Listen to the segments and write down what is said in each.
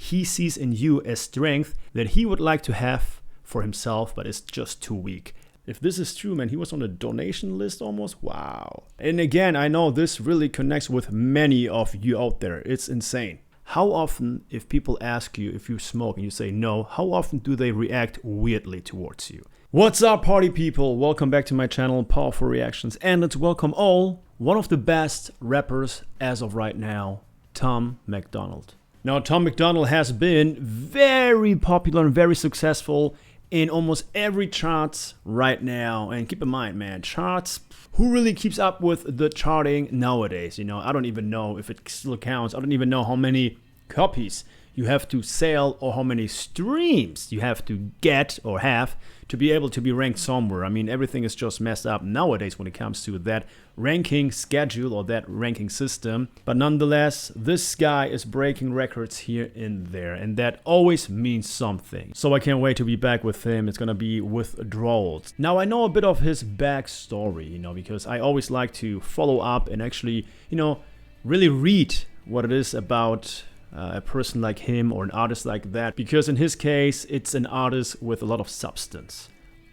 he sees in you a strength that he would like to have for himself, but it's just too weak. If this is true, man, he was on a donation list almost. Wow. And again, I know this really connects with many of you out there. It's insane. How often, if people ask you if you smoke and you say no, how often do they react weirdly towards you? What's up, party people? Welcome back to my channel, Powerful Reactions. And let's welcome one of the best rappers as of right now, Tom MacDonald. Now, Tom MacDonald has been very popular and very successful in almost every charts right now. And keep in mind, man, charts, who really keeps up with the charting nowadays? You know, I don't even know if it still counts. I don't even know how many copies you have to sell or how many streams you have to get or have to be able to be ranked somewhere. I mean, everything is just messed up nowadays when it comes to that ranking schedule or that ranking system. But nonetheless, this guy is breaking records here and there, and that always means something. So I can't wait to be back with him. It's gonna be Withdrawals. Now, I know a bit of his backstory, you know, because I always like to follow up and actually, you know, really read what it is about a person like him or an artist like that, because in his case it's an artist with a lot of substance,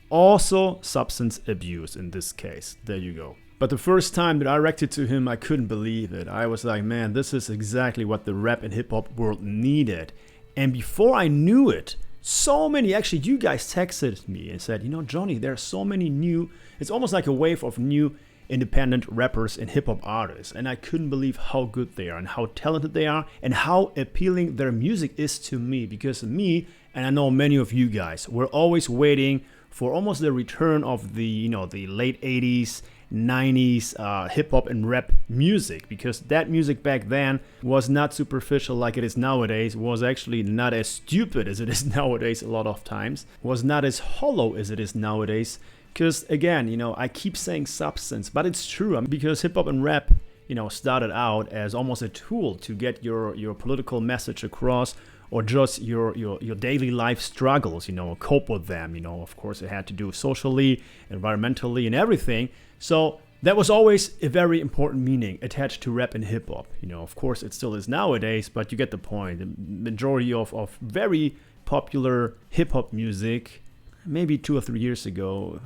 also substance abuse in this case. There you go. But the first time that I reacted to him, I couldn't believe it. I was like, man, this is exactly what the rap and hip-hop world needed. And before I knew it, so many, actually you guys texted me and said, you know, Johnny, there are so many new, it's almost like a wave of new independent rappers and hip-hop artists, and I couldn't believe how good they are and how talented they are and how appealing their music is to me, because me, and I know many of you guys, were always waiting for almost the return of the, you know, the late 80s 90s hip-hop and rap music, because that music back then was not superficial like it is nowadays, was actually not as stupid as it is nowadays a lot of times, was not as hollow as it is nowadays. Because again, you know, I keep saying substance, but it's true, because hip hop and rap, you know, started out as almost a tool to get your political message across, or just your daily life struggles, you know, cope with them. You know, of course, it had to do socially, environmentally, and everything. So that was always a very important meaning attached to rap and hip hop. You know, of course, it still is nowadays, but you get the point. The majority of very popular hip hop music, maybe 2 or 3 years ago,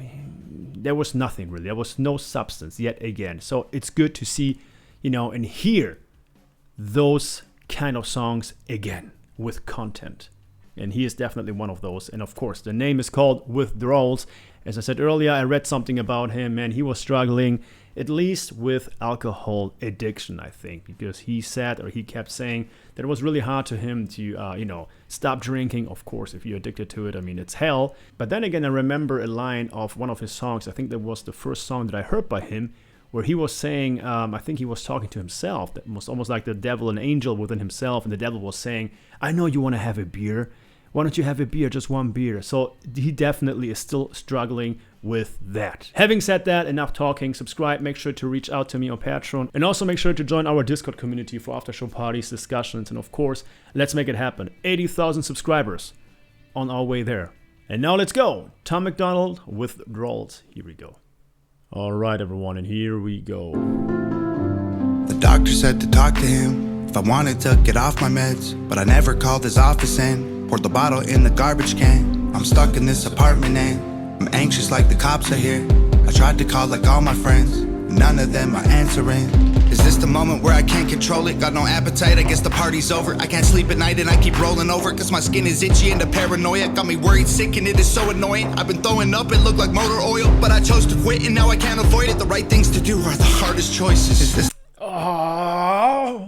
there was nothing really. There was no substance yet again. So it's good to see, you know, and hear those kind of songs again with content. And he is definitely one of those. And of course, the name is called Withdrawals. As I said earlier, I read something about him, and he was struggling at least with alcohol addiction, I think, because he said, or he kept saying, that it was really hard to him to, you know, stop drinking. Of course, if you're addicted to it, I mean, it's hell. But then again, I remember a line of one of his songs. I think that was the first song that I heard by him, where he was saying, I think he was talking to himself. That was almost like the devil and angel within himself. And the devil was saying, I know you want to have a beer. Why don't you have a beer, just one beer? So he definitely is still struggling with that. Having said that, enough talking. Subscribe, make sure to reach out to me on Patreon, and also make sure to join our Discord community for after show parties, discussions, and of course, let's make it happen. 80,000 subscribers on our way there. And now let's go. Tom MacDonald, Withdrawals. Here we go. All right, everyone, and here we go. The doctor said to talk to him if I wanted to get off my meds, but I never called his office in. Poured the bottle in the garbage can. I'm stuck in this apartment and I'm anxious like the cops are here. I tried to call like all my friends, none of them are answering. Is this the moment where I can't control it? Got no appetite, I guess the party's over. I can't sleep at night and I keep rolling over, cause my skin is itchy and the paranoia got me worried, sick, and it is so annoying. I've been throwing up, it looked like motor oil, but I chose to quit and now I can't avoid it. The right things to do are the hardest choices. Is this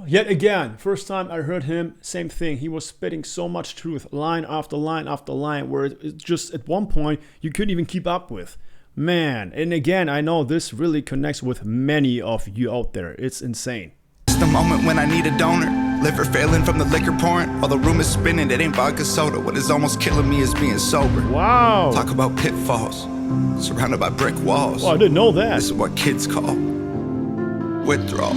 yet again, first time I heard him, same thing. He was spitting so much truth, line after line after line, where it just at one point you couldn't even keep up with. Man, and again, I know this really connects with many of you out there. It's insane. It's the moment when I need a donor. Liver failing from the liquor pouring. All the room is spinning, it ain't vodka soda. What is almost killing me is being sober. Wow. Talk about pitfalls, surrounded by brick walls. Oh, I didn't know that. This is what kids call withdrawal.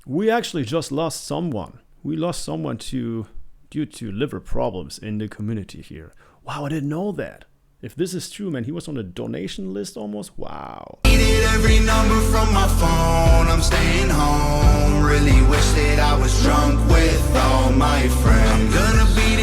We actually just lost someone. We lost someone due to liver problems in the community here. Wow, I didn't know that. If this is true, man, he was on a donation list almost. Wow. Needed every number from my phone. I'm staying home. Really wish that I was drunk with all my friends. I'm gonna be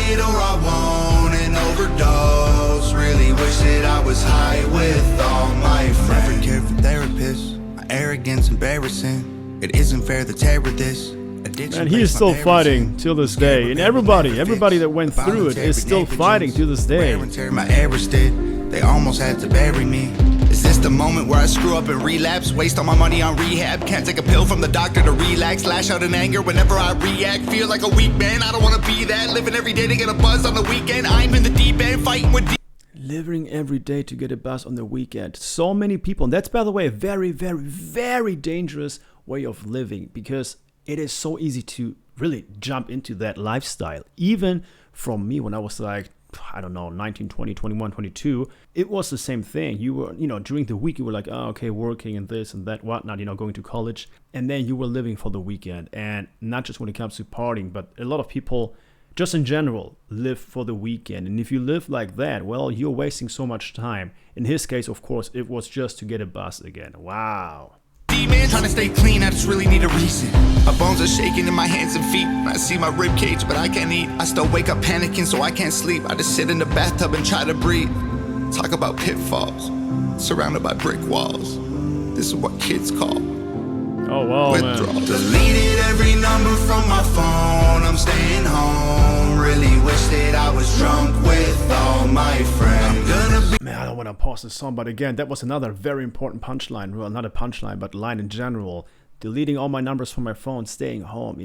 was high with all my friends. Never cared for therapists. My arrogance embarrassing. It isn't fair to tear with this. And he is still fighting till this day. And everybody that went through it is still fighting to this day. My errors did. They almost had to bury me. Is this the moment where I screw up and relapse? Waste all my money on rehab. Can't take a pill from the doctor to relax. Lash out in anger whenever I react. Feel like a weak man, I don't wanna be that. Living every day to get a buzz on the weekend. I'm in the deep end, fighting with living every day to get a buzz on the weekend. So many people, and that's, by the way, a very, very, very dangerous way of living, because it is so easy to really jump into that lifestyle. Even from me, when I was like, I don't know, 19, 20, 21, 22, it was the same thing. You were, during the week, you were like, oh, okay, working and this and that, whatnot, going to college. And then you were living for the weekend. And not just when it comes to partying, but a lot of people, just in general, live for the weekend. And if you live like that, well, you're wasting so much time. In his case, of course, it was just to get a buzz again. Wow. Man, trying to stay clean, I just really need a reason. My bones are shaking in my hands and feet. I see my rib cage, but I can't eat. I still wake up panicking, so I can't sleep. I just sit in the bathtub and try to breathe. Talk about pitfalls, surrounded by brick walls. This is what kids call withdrawals. Man. Deleted every number from my phone. I'm staying home. Really wish that I was drunk with all my friends. I'm gonna be. Man, I don't want to pause the song, but again, that was another very important punchline. Well, not a punchline, but line in general. Deleting all my numbers from my phone, staying home,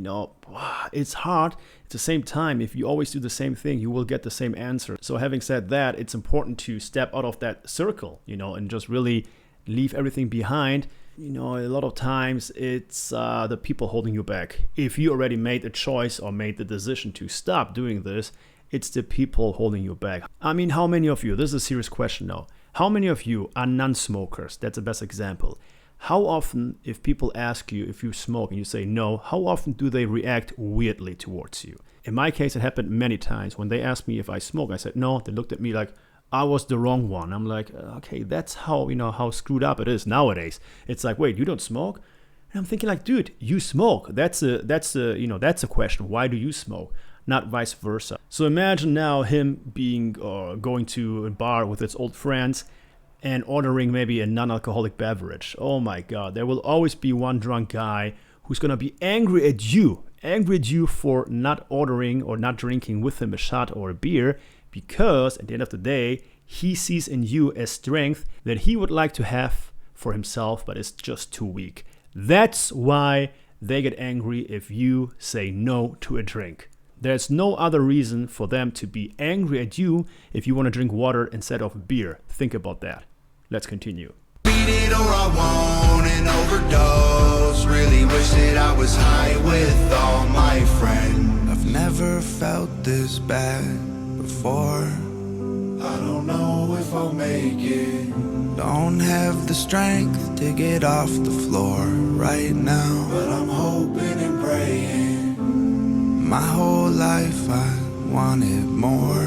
it's hard. At the same time, if you always do the same thing, you will get the same answer. So having said that, it's important to step out of that circle, and just really leave everything behind. A lot of times it's the people holding you back. If you already made a choice or made the decision to stop doing this, it's the people holding you back. I mean, how many of you, this is a serious question now, how many of you are non-smokers? That's the best example. How often, if people ask you if you smoke and you say no, how often do they react weirdly towards you? In my case, it happened many times. When they asked me if I smoke, I said no. They looked at me like I was the wrong one. I'm like, okay, that's how, how screwed up it is nowadays. It's like, wait, you don't smoke? And I'm thinking like, dude, you smoke. That's a question. Why do you smoke? Not vice versa. So imagine now him being going to a bar with his old friends and ordering maybe a non-alcoholic beverage. Oh my God, there will always be one drunk guy who's gonna be angry at you for not ordering or not drinking with him a shot or a beer, because at the end of the day, he sees in you a strength that he would like to have for himself, but it's just too weak. That's why they get angry if you say no to a drink. There's no other reason for them to be angry at you if you want to drink water instead of beer. Think about that. Let's continue. Beat it or I won't and overdose. Really wish that I was high with all my friends. I've never felt this bad before. I don't know if I'll make it. Don't have the strength to get off the floor right now, but I'm hoping and praying. My whole life I wanted more.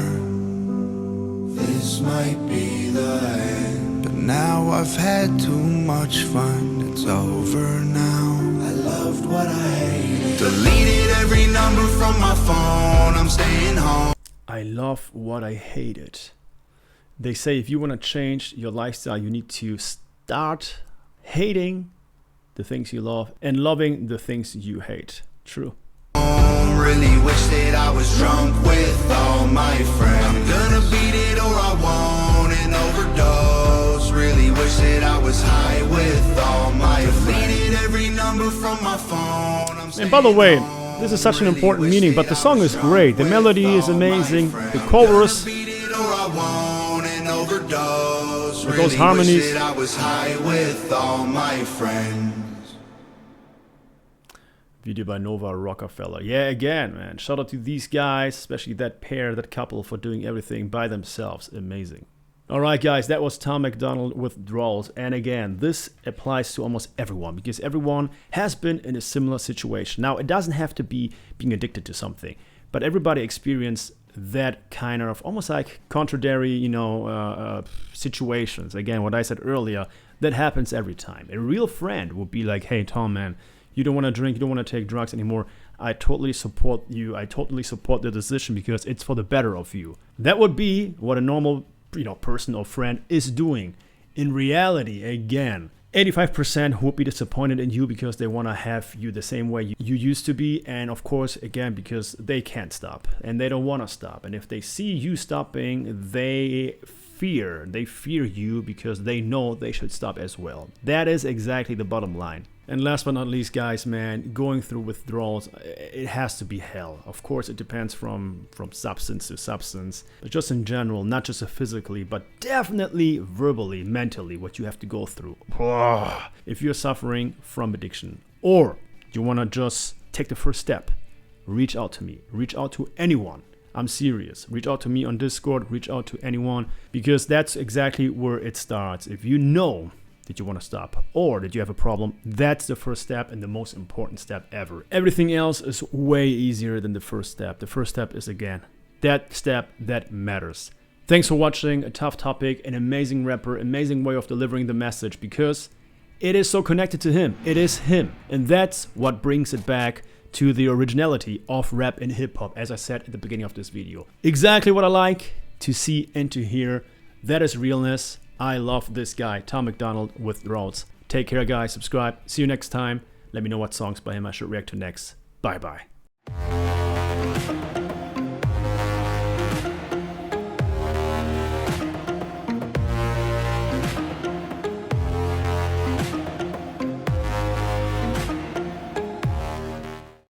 This might be the end, but now I've had too much fun. It's over now. I loved what I hated. Deleted every number from my phone. I'm staying home. I love what I hated. They say if you want to change your lifestyle, you need to start hating the things you love and loving the things you hate. True. Really wish that I was drunk with all my friends. I'm gonna beat it or I won't and overdose. Really wish that I was high with all my friends. Deleted every number from my phone. And by the way, this is such an important meaning, but the song is great. The melody is amazing. The chorus, with those harmonies. I was high with all my friends. Video by Nova Rockefeller. Yeah, again, man. Shout out to these guys, especially that pair, that couple, for doing everything by themselves. Amazing. Alright, guys, that was Tom MacDonald with Withdrawals. And again, this applies to almost everyone, because everyone has been in a similar situation. Now, it doesn't have to be being addicted to something, but everybody experienced that kind of almost like contradictory, situations. Again, what I said earlier, that happens every time. A real friend would be like, hey, Tom, man, you don't want to drink, you don't want to take drugs anymore. I totally support you. I totally support the decision because it's for the better of you. That would be what a normal person or friend is doing. In reality, again, 85% would be disappointed in you because they want to have you the same way you used to be. And of course, again, because they can't stop and they don't want to stop. And if they see you stopping, they fear you because they know they should stop as well. That is exactly the bottom line. And last but not least, guys, man, going through withdrawals, it has to be hell. Of course, it depends from substance to substance, but just in general, not just physically, but definitely verbally, mentally, what you have to go through. If you're suffering from addiction, or you want to just take the first step, reach out to me, reach out to anyone. I'm serious. Reach out to me on Discord, reach out to anyone, because that's exactly where it starts. If you know that you want to stop or that you have a problem, that's the first step and the most important step ever. Everything else is way easier than the first step. The first step is, again, that step that matters. Thanks for watching. A tough topic, an amazing rapper, amazing way of delivering the message, because it is so connected to him. It is him. And that's what brings it back to the originality of rap and hip hop, as I said at the beginning of this video. Exactly what I like to see and to hear. That is realness. I love this guy, Tom MacDonald, Withdrawals. Take care, guys. Subscribe. See you next time. Let me know what songs by him I should react to next. Bye-bye.